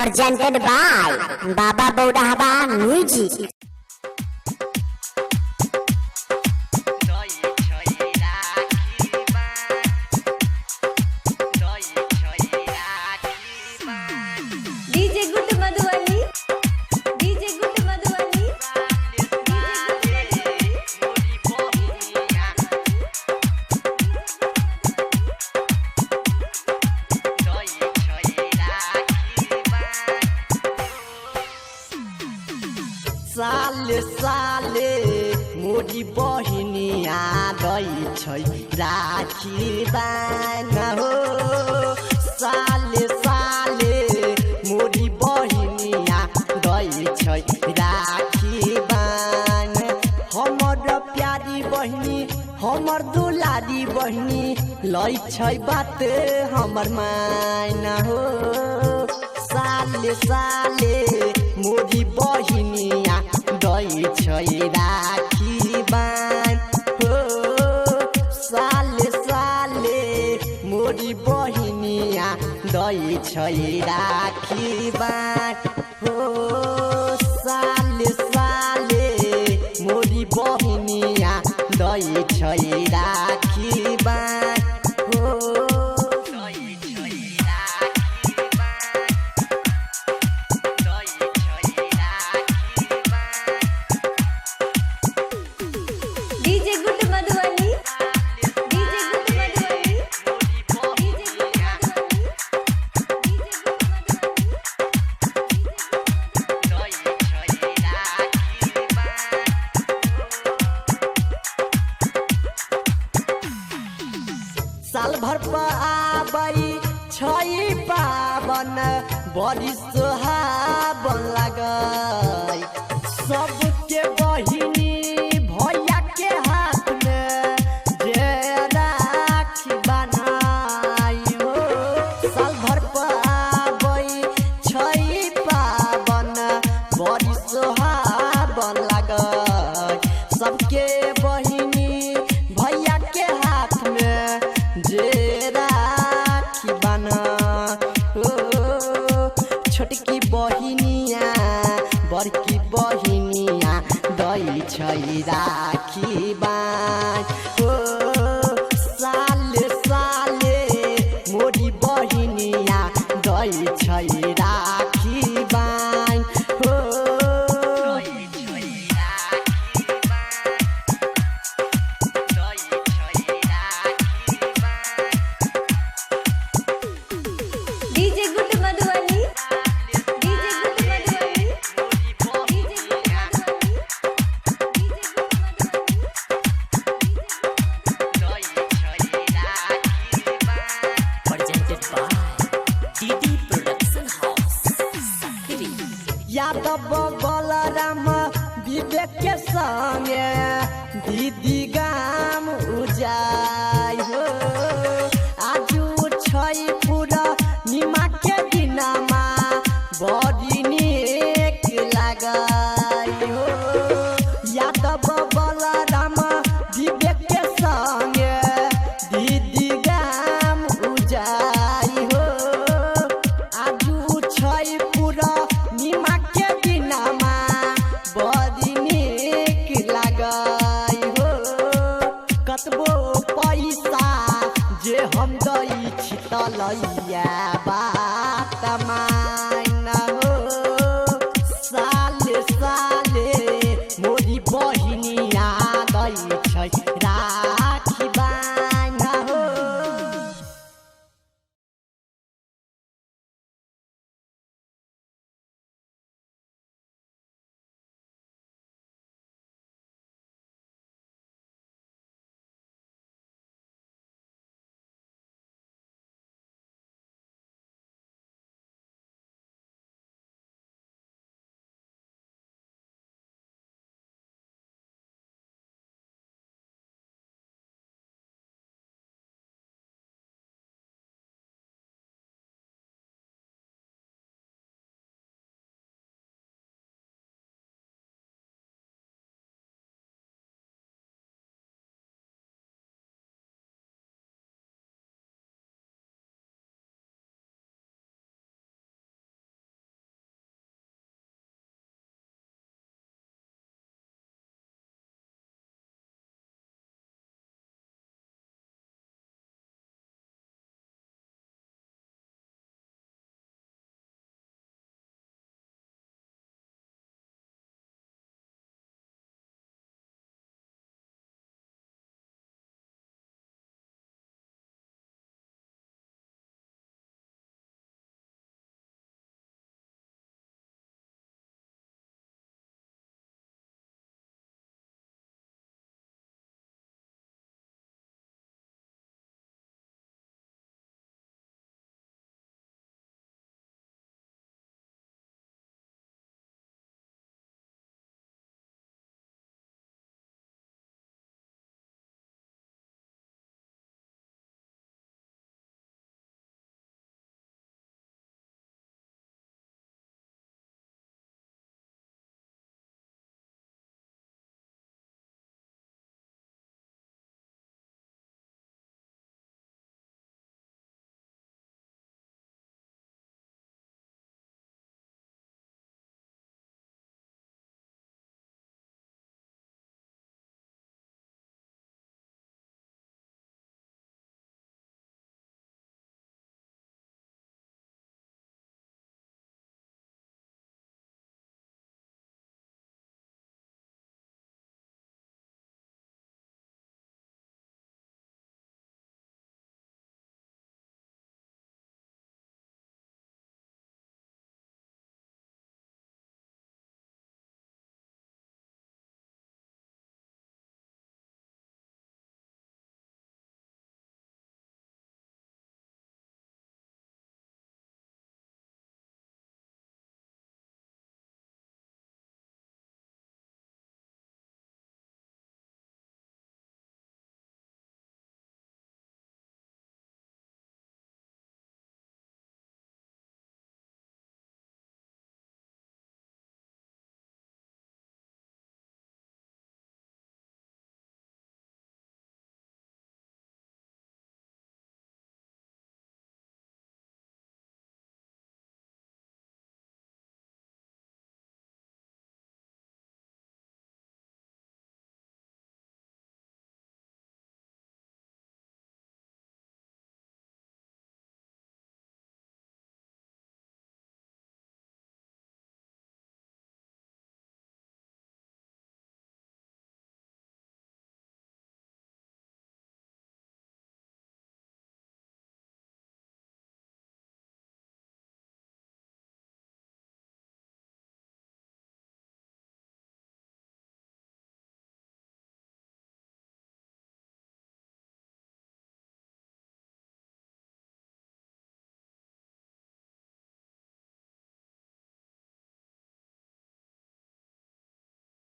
presented by Baba Bodhaba Music. DJ Good Madhuvani, DJ Good Madhuvani, साले साले मोरी बहिनिया गई छै राखी बान हो। साले साले मोरी बहिनिया गई छै राखी बान। हमर प्यारी बहिनी हमर दुलारी बहिनी लै छै बात हमर मायना हो। साले साले मोरी बहिनिया गई छै राखी बान हो। साले साले मोरी बहिनिया गई छै राखी बान हो। साले साले मोरी बहिनिया गई छै राखी बान हो। DJ Good Madhuvani, DJ Good Madhuvani, DJ Good Madhuvani, साल भर पर आबै छै पावन बड़ी सुहावन लागै। सबके बहिनी भैया के हाथ में जे राखी बनाई हो। साल भर पर आबै छै पावन बड़ी सुहावन लागै। सबके बहिनी भैया के हाथ में जे राखी बना हो। छोटकी बहिनिया बड़की बहिनिया दै छै राखी बान हो। साले साले मोरी बहिनिया दै छै राखी बान हो। DJ Good Madhuvani, DJ Good Madhuvani, DJ Good Madhuvani, presented by DD Production House, Sakri. Yadav Balram विवेक के संगे दीदी गाम उजा